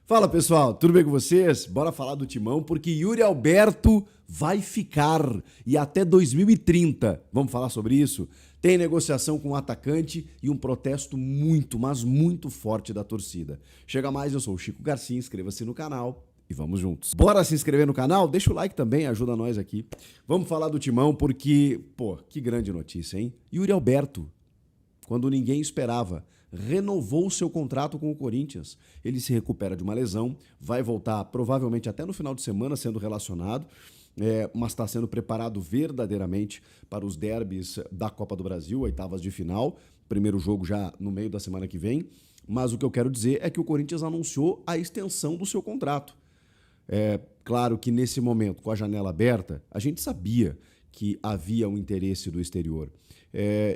Fala pessoal, tudo bem com vocês? Bora falar do Timão porque Yuri Alberto vai ficar e até 2030. Vamos falar sobre isso? Tem negociação com o atacante e um protesto muito, mas muito forte da torcida. Chega mais, eu sou o Chico Garcia, inscreva-se no canal e vamos juntos. Bora se inscrever no canal? Deixa o like também, ajuda nós aqui. Vamos falar do Timão porque, que grande notícia, hein? Yuri Alberto, quando ninguém esperava, renovou seu contrato com o Corinthians. Ele se recupera de uma lesão, vai voltar provavelmente até no final de semana sendo relacionado, mas está sendo preparado verdadeiramente para os derbys da Copa do Brasil, oitavas de final, primeiro jogo já no meio da semana que vem. Mas o que eu quero dizer é que o Corinthians anunciou a extensão do seu contrato. Claro que nesse momento, com a janela aberta, a gente sabia que havia um interesse do exterior.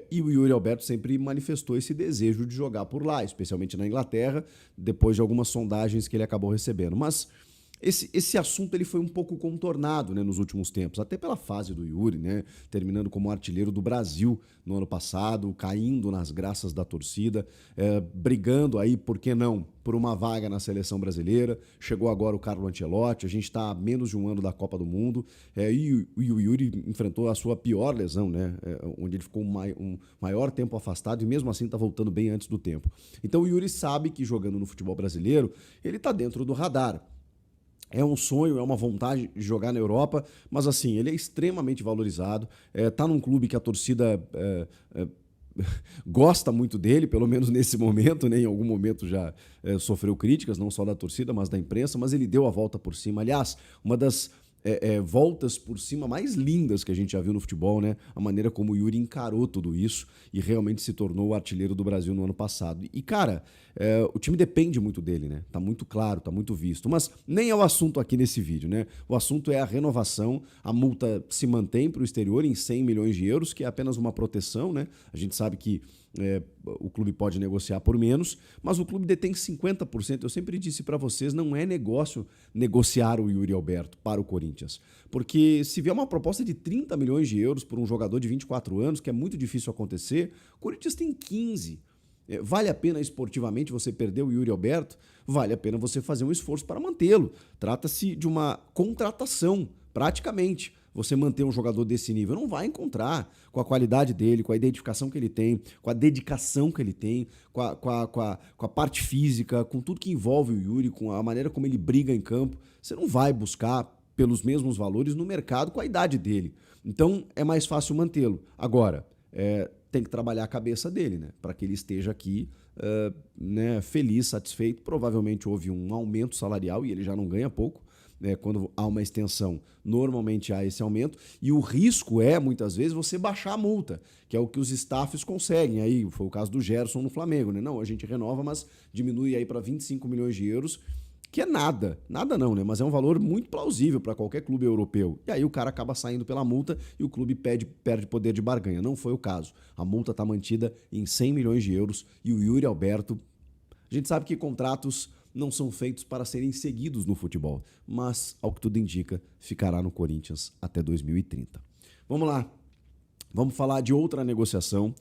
E o Yuri Alberto sempre manifestou esse desejo de jogar por lá, especialmente na Inglaterra, depois de algumas sondagens que ele acabou recebendo. Mas esse assunto ele foi um pouco contornado, né, nos últimos tempos, até pela fase do Yuri, né, terminando como artilheiro do Brasil no ano passado, caindo nas graças da torcida, brigando aí, por que não, por uma vaga na seleção brasileira. Chegou agora o Carlo Ancelotti, a gente está a menos de um ano da Copa do Mundo, e o Yuri enfrentou a sua pior lesão, né, onde ele ficou um maior tempo afastado e mesmo assim está voltando bem antes do tempo. Então o Yuri sabe que jogando no futebol brasileiro, ele está dentro do radar. É um sonho, é uma vontade de jogar na Europa, mas assim, ele é extremamente valorizado, tá num clube que a torcida gosta muito dele, pelo menos nesse momento, né? Em algum momento já sofreu críticas, não só da torcida, mas da imprensa, mas ele deu a volta por cima. Aliás, uma das voltas por cima mais lindas que a gente já viu no futebol, né? A maneira como o Yuri encarou tudo isso e realmente se tornou o artilheiro do Brasil no ano passado. E, cara, o time depende muito dele, né? Tá muito claro, tá muito visto. Mas nem é o assunto aqui nesse vídeo, né? O assunto é a renovação. A multa se mantém para o exterior em 100 milhões de euros, que é apenas uma proteção, né? A gente sabe que o clube pode negociar por menos, mas o clube detém 50%. Eu sempre disse para vocês, não é negócio negociar o Yuri Alberto para o Corinthians. Porque se vier uma proposta de 30 milhões de euros por um jogador de 24 anos, que é muito difícil acontecer, o Corinthians tem 15. Vale a pena esportivamente você perder o Yuri Alberto? Vale a pena você fazer um esforço para mantê-lo. Trata-se de uma contratação, praticamente. Você manter um jogador desse nível não vai encontrar com a qualidade dele, com a identificação que ele tem, com a dedicação que ele tem, com a parte física, com tudo que envolve o Yuri, com a maneira como ele briga em campo. Você não vai buscar pelos mesmos valores no mercado com a idade dele. Então é mais fácil mantê-lo. Agora, tem que trabalhar a cabeça dele, né, para que ele esteja aqui né, feliz, satisfeito. Provavelmente houve um aumento salarial e ele já não ganha pouco. Quando há uma extensão, normalmente há esse aumento, e o risco muitas vezes, você baixar a multa, que é o que os staffs conseguem. Aí foi o caso do Gerson no Flamengo, né? Não, a gente renova, mas diminui aí para 25 milhões de euros, que é nada não, né? Mas é um valor muito plausível para qualquer clube europeu. E aí o cara acaba saindo pela multa e o clube perde poder de barganha. Não foi o caso. A multa está mantida em 100 milhões de euros e o Yuri Alberto, a gente sabe que contratos não são feitos para serem seguidos no futebol, mas, ao que tudo indica, ficará no Corinthians até 2030. Vamos lá. Vamos falar de outra negociação,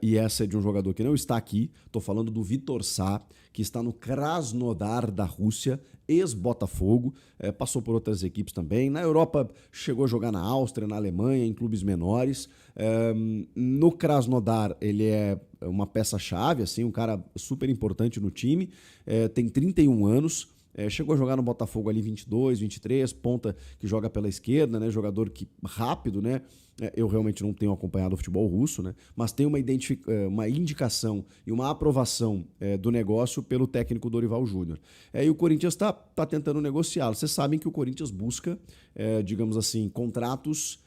e essa é de um jogador que não está aqui. Estou falando do Vitor Sá, que está no Krasnodar da Rússia, ex-Botafogo, passou por outras equipes também. Na Europa chegou a jogar na Áustria, na Alemanha, em clubes menores. No Krasnodar ele é uma peça-chave, assim, um cara super importante no time, tem 31 anos. Chegou a jogar no Botafogo ali 22, 23, ponta que joga pela esquerda, né? Jogador rápido, né? Eu realmente não tenho acompanhado o futebol russo, né? Mas tem uma indicação e uma aprovação do negócio pelo técnico Dorival Júnior. E o Corinthians está tentando negociá-lo. Vocês sabem que o Corinthians busca, digamos assim, contratos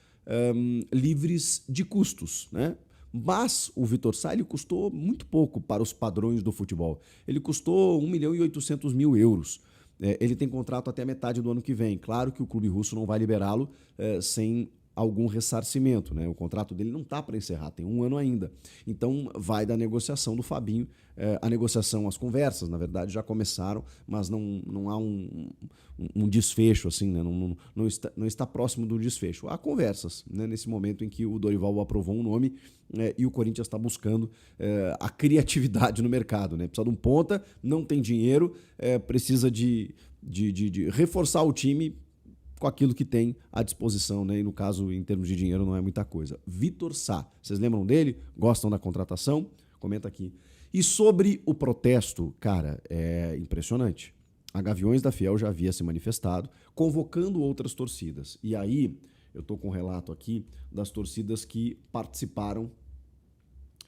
livres de custos, né? Mas o Vitor Sá ele custou muito pouco para os padrões do futebol. Ele custou 1.800.000 euros. Ele tem contrato até a metade do ano que vem. Claro que o clube russo não vai liberá-lo sem algum ressarcimento, né? O contrato dele não está para encerrar, tem 1 ano ainda. Então, vai da negociação do Fabinho. A negociação, as conversas, na verdade, já começaram, mas não há um desfecho, assim, né? Não está próximo do desfecho. Há conversas, né? Nesse momento em que o Dorival aprovou um nome e o Corinthians está buscando a criatividade no mercado, né? Precisa de um ponta, não tem dinheiro, precisa de reforçar o time com aquilo que tem à disposição, né? E no caso, em termos de dinheiro, não é muita coisa. Vitor Sá, vocês lembram dele? Gostam da contratação? Comenta aqui. E sobre o protesto, cara, é impressionante. A Gaviões da Fiel já havia se manifestado, convocando outras torcidas. E aí, eu estou com um relato aqui das torcidas que participaram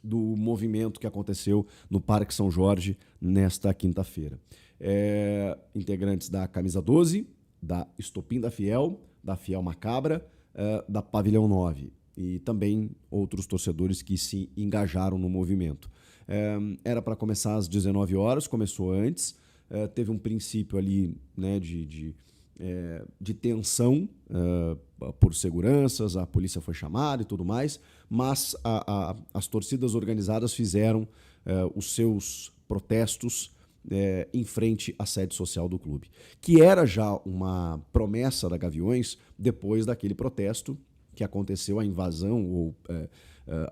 do movimento que aconteceu no Parque São Jorge nesta quinta-feira. Integrantes da Camisa 12, da Estopim da Fiel Macabra, da Pavilhão 9 e também outros torcedores que se engajaram no movimento. Era para começar às 19 horas, começou antes, teve um princípio ali, né, de tensão por seguranças, a polícia foi chamada e tudo mais, mas as torcidas organizadas fizeram os seus protestos em frente à sede social do clube, que era já uma promessa da Gaviões depois daquele protesto que aconteceu, a invasão ou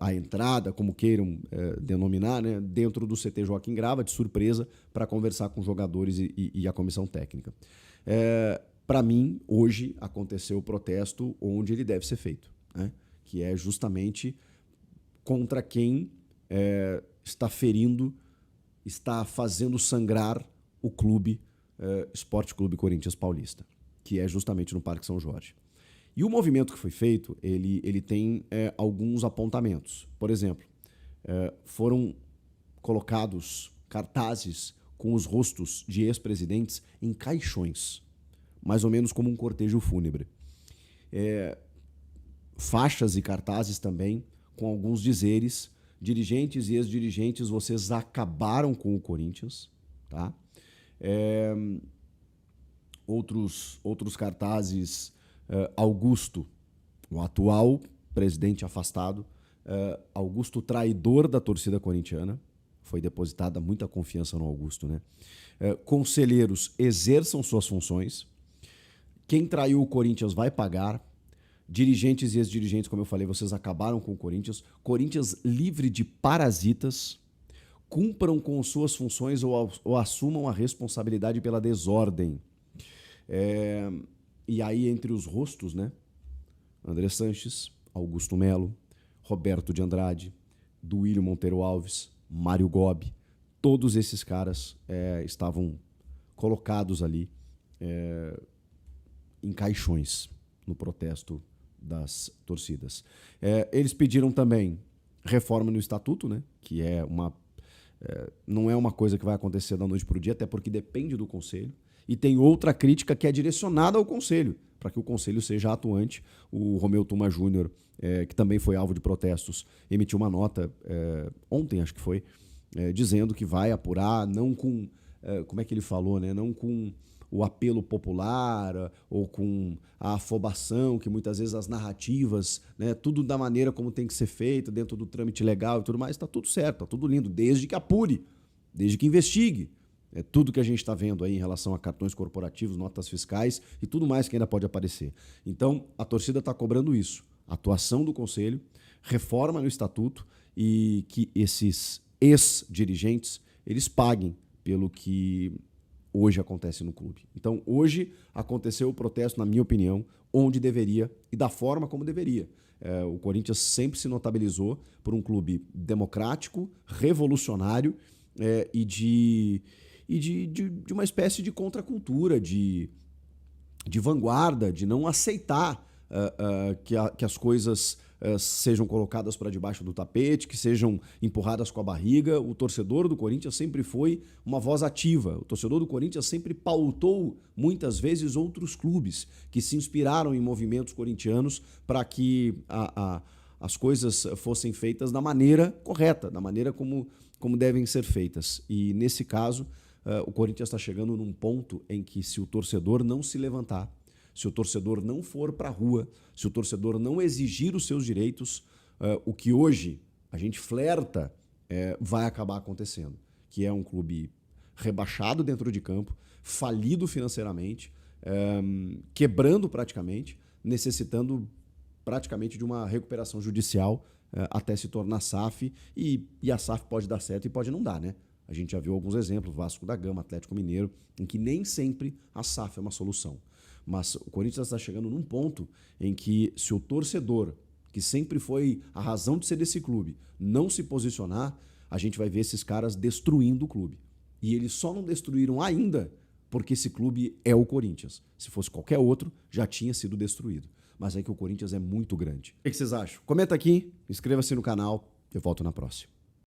a entrada, como queiram denominar, né, dentro do CT Joaquim Grava, de surpresa, para conversar com os jogadores e a comissão técnica. Para mim, hoje aconteceu o protesto onde ele deve ser feito, né, que é justamente contra quem está ferindo, está fazendo sangrar o clube, Esporte Clube Corinthians Paulista, que é justamente no Parque São Jorge. E o movimento que foi feito, ele tem alguns apontamentos. Por exemplo, foram colocados cartazes com os rostos de ex-presidentes em caixões, mais ou menos como um cortejo fúnebre. Faixas e cartazes também com alguns dizeres: dirigentes e ex-dirigentes, vocês acabaram com o Corinthians, tá? Outros cartazes: Augusto, o atual presidente afastado, Augusto, traidor da torcida corintiana, foi depositada muita confiança no Augusto, né? Conselheiros, exerçam suas funções. Quem traiu o Corinthians vai pagar. Dirigentes e ex-dirigentes, como eu falei, vocês acabaram com o Corinthians. Corinthians livre de parasitas. Cumpram com suas funções ou assumam a responsabilidade pela desordem. E aí, entre os rostos, né? André Sanches, Augusto Melo, Roberto de Andrade, Duílio Monteiro Alves, Mário Gobi, todos esses caras estavam colocados ali em caixões no protesto das torcidas. Eles pediram também reforma no estatuto, né? Que não é uma coisa que vai acontecer da noite para o dia, até porque depende do conselho. E tem outra crítica que é direcionada ao conselho, para que o conselho seja atuante. O Romeu Tuma Júnior, que também foi alvo de protestos, emitiu uma nota ontem, acho que foi, dizendo que vai apurar, não com, como é que ele falou, né? Não com o apelo popular ou com a afobação, que muitas vezes as narrativas, né, tudo da maneira como tem que ser feito, dentro do trâmite legal e tudo mais, está tudo certo, está tudo lindo, desde que apure, desde que investigue. Tudo que a gente está vendo aí em relação a cartões corporativos, notas fiscais e tudo mais que ainda pode aparecer. Então, a torcida está cobrando isso. Atuação do conselho, reforma no estatuto e que esses ex-dirigentes, eles paguem pelo que hoje acontece no clube. Então, hoje aconteceu o protesto, na minha opinião, onde deveria e da forma como deveria. O Corinthians sempre se notabilizou por um clube democrático, revolucionário e de uma espécie de contracultura, de vanguarda, de não aceitar que as coisas sejam colocadas para debaixo do tapete, que sejam empurradas com a barriga. O torcedor do Corinthians sempre foi uma voz ativa. O torcedor do Corinthians sempre pautou, muitas vezes, outros clubes que se inspiraram em movimentos corintianos para que as coisas fossem feitas da maneira correta, da maneira como devem ser feitas. E, nesse caso, o Corinthians está chegando num ponto em que, se o torcedor não se levantar, se o torcedor não for para a rua, se o torcedor não exigir os seus direitos, o que hoje a gente flerta vai acabar acontecendo, que é um clube rebaixado dentro de campo, falido financeiramente, quebrando praticamente, necessitando praticamente de uma recuperação judicial até se tornar SAF, e a SAF pode dar certo e pode não dar, né? A gente já viu alguns exemplos, Vasco da Gama, Atlético Mineiro, em que nem sempre a SAF é uma solução. Mas o Corinthians está chegando num ponto em que, se o torcedor, que sempre foi a razão de ser desse clube, não se posicionar, a gente vai ver esses caras destruindo o clube. E eles só não destruíram ainda porque esse clube é o Corinthians. Se fosse qualquer outro, já tinha sido destruído. Mas é que o Corinthians é muito grande. O que vocês acham? Comenta aqui, inscreva-se no canal, eu volto na próxima.